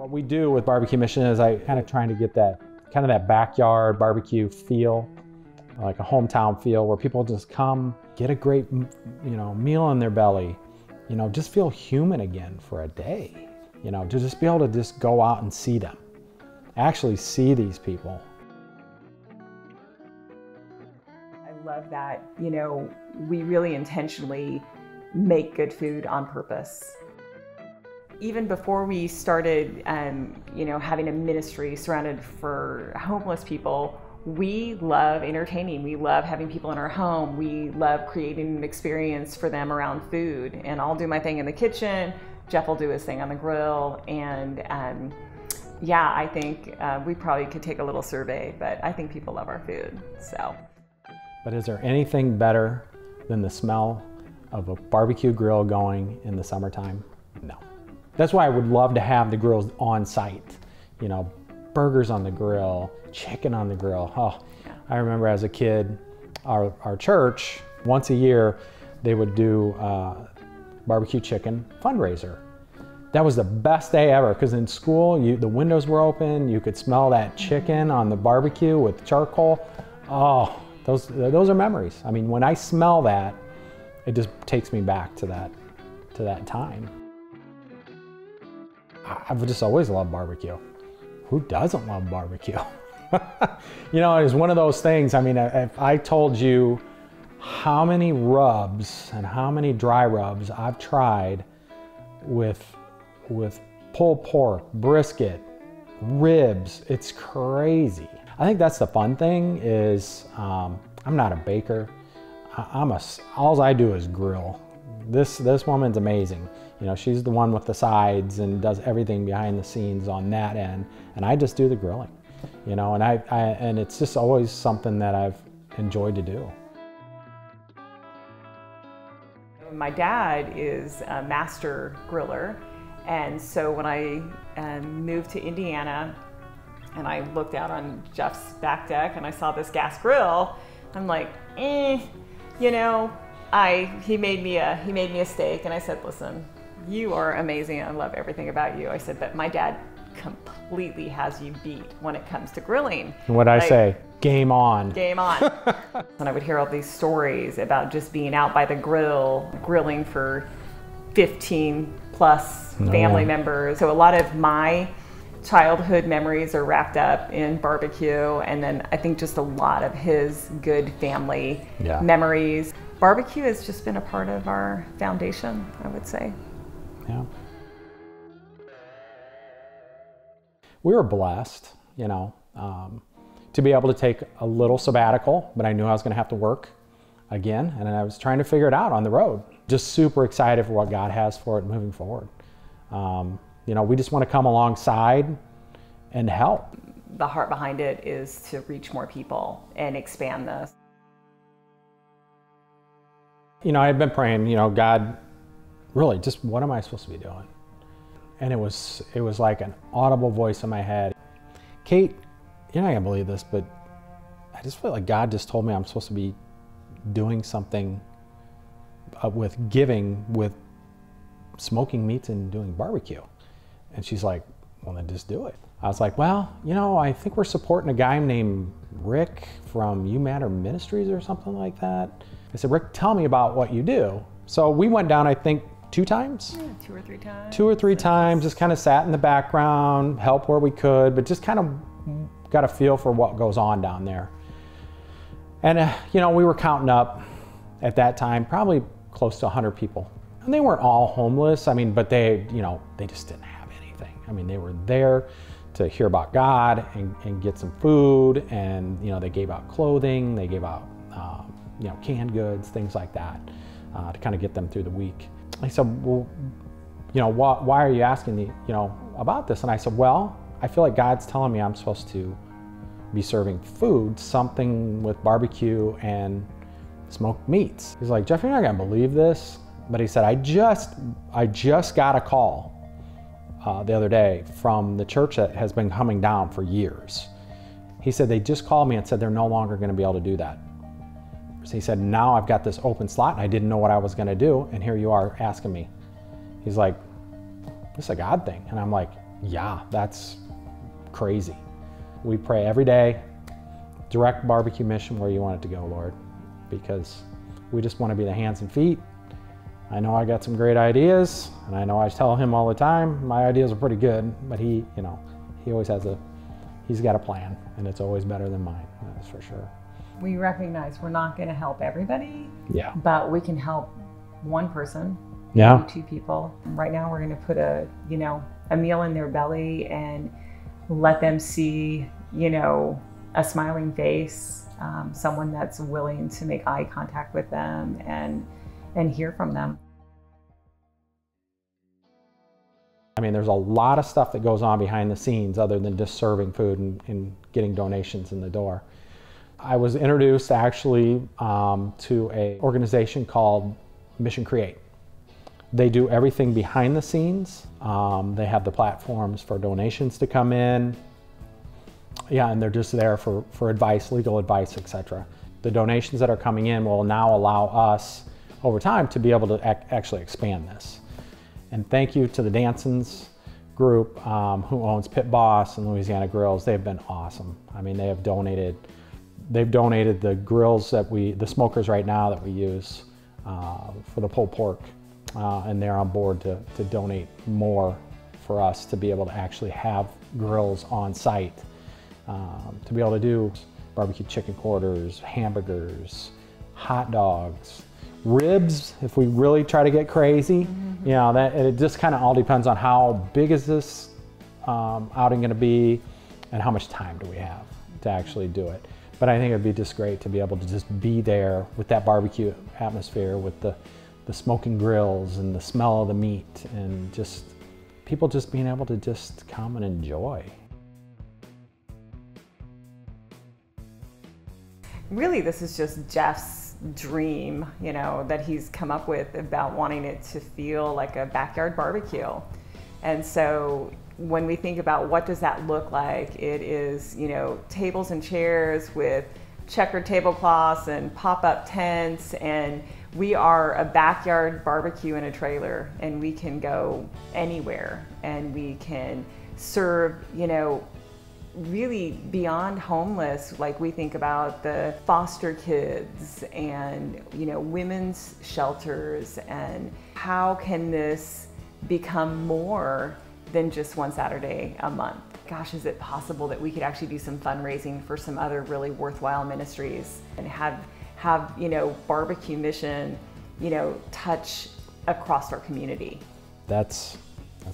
What we do with Barbecue Mission is I kind of trying to get that kind of that backyard barbecue feel, like a hometown feel where people just come, get a great, meal in their belly, just feel human again for a day, to just be able to just go out and see them, actually see these people. I love that, we really intentionally make good food on purpose. Even before we started, having a ministry surrounded for homeless people, we love entertaining. We love having people in our home. We love creating an experience for them around food. And I'll do my thing in the kitchen. Jeff will do his thing on the grill. And I think we probably could take a little survey, but I think people love our food, so. But is there anything better than the smell of a barbecue grill going in the summertime? No. That's why I would love to have the grills on site. Burgers on the grill, chicken on the grill. Oh, yeah. I remember as a kid, our church, once a year, they would do barbecue chicken fundraiser. That was the best day ever, because in school, the windows were open, you could smell that chicken on the barbecue with charcoal. Oh, those are memories. I mean, when I smell that, it just takes me back to that time. I've just always loved barbecue. Who doesn't love barbecue? It's one of those things. I mean, if I told you how many rubs and how many dry rubs I've tried with pulled pork, brisket, ribs, it's crazy. I think that's the fun thing is, I'm not a baker. All I do is grill. This woman's amazing. She's the one with the sides and does everything behind the scenes on that end, and I just do the grilling. And it's just always something that I've enjoyed to do. My dad is a master griller, and so when I moved to Indiana and I looked out on Jeff's back deck and I saw this gas grill, I'm like, he made me a steak, and I said, listen, you are amazing. I love everything about you. I said, but my dad completely has you beat when it comes to grilling. What'd I say? Game on. Game on. And I would hear all these stories about just being out by the grill, grilling for 15 plus family members. So a lot of my childhood memories are wrapped up in barbecue, and then I think just a lot of his good family memories. Barbecue has just been a part of our foundation, I would say. Yeah. We were blessed, to be able to take a little sabbatical, but I knew I was going to have to work again, and I was trying to figure it out on the road. Just super excited for what God has for it moving forward. We just want to come alongside and help. The heart behind it is to reach more people and expand this. I've been praying, God, really, just what am I supposed to be doing? And it was like an audible voice in my head. Kate, you're not gonna believe this, but I just feel like God just told me I'm supposed to be doing something with giving, with smoking meats and doing barbecue. And she's like, well, then just do it. I was like, well, I think we're supporting a guy named Rick from You Matter Ministries or something like that. I said, Rick, tell me about what you do. So we went down, I think, 2 times? Yeah, 2 or 3 times. 2 or 3 times, just kind of sat in the background, helped where we could, but just kind of got a feel for what goes on down there. And, we were counting up at that time, probably close to 100 people. And they weren't all homeless, but they just didn't have anything. They were there to hear about God and get some food, and, they gave out clothing, they gave out, canned goods, things like that, to kind of get them through the week. I said, well, why are you asking me, about this? And I said, well, I feel like God's telling me I'm supposed to be serving food, something with barbecue and smoked meats. He's like, Jeff, you're not gonna believe this, but he said, I just got a call the other day from the church that has been coming down for years. He said, they just called me and said they're no longer gonna be able to do that. So he said, now I've got this open slot and I didn't know what I was gonna do, and here you are asking me. He's like, this is a God thing. And I'm like, Yeah, that's crazy. We pray every day, direct barbecue mission where you want it to go, Lord, because we just want to be the hands and feet. I know I got some great ideas, and I know I tell him all the time, my ideas are pretty good, but he always has he's got a plan, and it's always better than mine, that's for sure. We recognize we're not going to help everybody, yeah, but we can help one person, yeah, maybe 2 people. Right now we're going to put a meal in their belly and let them see, a smiling face, someone that's willing to make eye contact with them and hear from them. I mean, there's a lot of stuff that goes on behind the scenes other than just serving food and getting donations in the door. I was introduced actually to an organization called Mission Create. They do everything behind the scenes. They have the platforms for donations to come in. Yeah, and they're just there for advice, legal advice, etc. The donations that are coming in will now allow us over time to be able to actually expand this. And thank you to the Dansons group who owns Pit Boss and Louisiana Grills. They've been awesome. I mean, they've donated the grills the smokers right now that we use for the pulled pork. And they're on board to donate more for us to be able to actually have grills on site, to be able to do barbecue chicken quarters, hamburgers, hot dogs, ribs, if we really try to get crazy. It just kind of all depends on how big is this outing going to be and how much time do we have to actually do it. But I think it'd be just great to be able to just be there with that barbecue atmosphere, with the smoking grills and the smell of the meat, and just people just being able to just come and enjoy. Really, this is just Jeff's dream, that he's come up with about wanting it to feel like a backyard barbecue. And so when we think about what does that look like, it is, tables and chairs with checkered tablecloths and pop-up tents, and we are a backyard barbecue in a trailer, and we can go anywhere, and we can serve, really beyond homeless. Like, we think about the foster kids and, women's shelters, and how can this become more than just one Saturday a month? Gosh, is it possible that we could actually do some fundraising for some other really worthwhile ministries and have Barbecue Mission, touch across our community? That's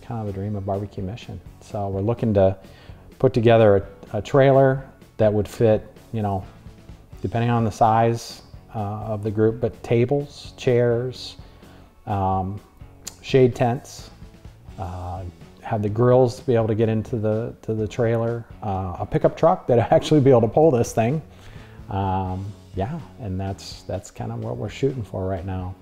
kind of the dream of Barbecue Mission. So we're looking to put together a trailer that would fit, depending on the size of the group, but tables, chairs, shade tents, have the grills to be able to get into the trailer, a pickup truck that actually be able to pull this thing. Yeah, and that's kind of what we're shooting for right now.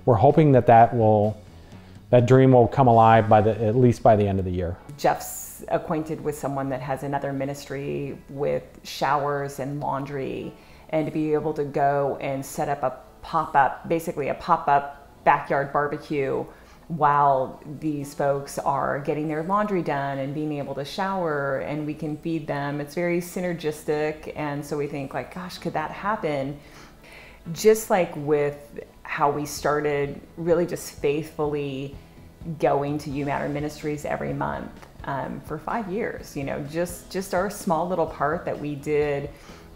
We're hoping that dream will come alive at least by the end of the year. Jeff's acquainted with someone that has another ministry with showers and laundry, and to be able to go and set up basically a pop-up backyard barbecue while these folks are getting their laundry done and being able to shower, and we can feed them. It's very synergistic, and so we think, like, gosh, could that happen? Just like with how we started really just faithfully going to You Matter Ministries every month for 5 years, just our small little part that we did.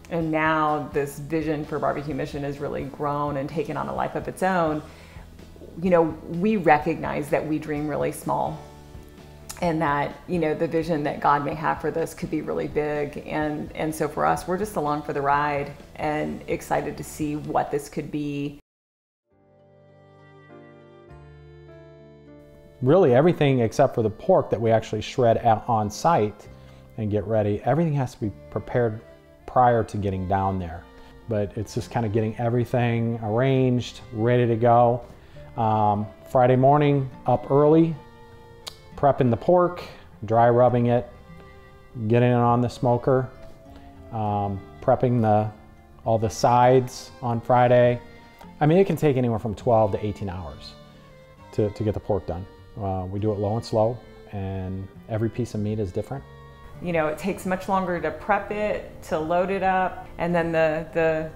And now this vision for Barbecue Mission has really grown and taken on a life of its own. We recognize that we dream really small, and that, the vision that God may have for this could be really big. And so for us, we're just along for the ride and excited to see what this could be. Really everything except for the pork that we actually shred out on site and get ready, everything has to be prepared prior to getting down there. But it's just kind of getting everything arranged, ready to go. Friday morning, up early, prepping the pork, dry rubbing it, getting it on the smoker, prepping all the sides on Friday. I mean, it can take anywhere from 12 to 18 hours to get the pork done. We do it low and slow, and every piece of meat is different. You know, it takes much longer to prep it, to load it up, and then the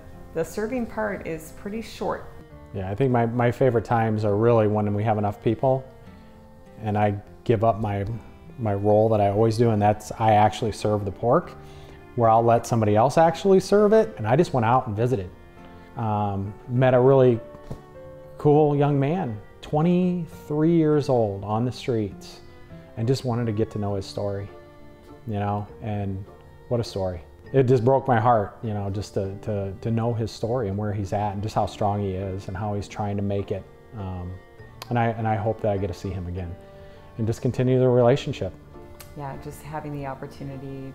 serving part is pretty short. Yeah, I think my favorite times are really when we have enough people and I give up my role that I always do, and that's I actually serve the pork, where I'll let somebody else actually serve it, and I just went out and visited. Met a really cool young man, 23 years old, on the streets, and just wanted to get to know his story, you know, and what a story. It just broke my heart, you know, just to know his story and where he's at and just how strong he is and how he's trying to make it. And I hope that I get to see him again and just continue the relationship. Yeah, just having the opportunity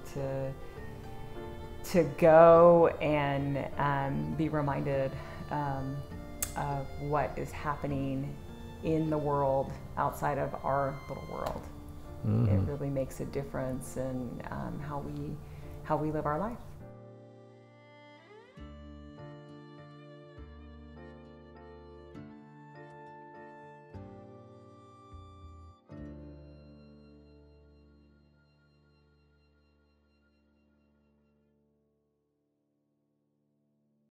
to go and be reminded of what is happening in the world outside of our little world. Mm-hmm. It really makes a difference in how we live our life.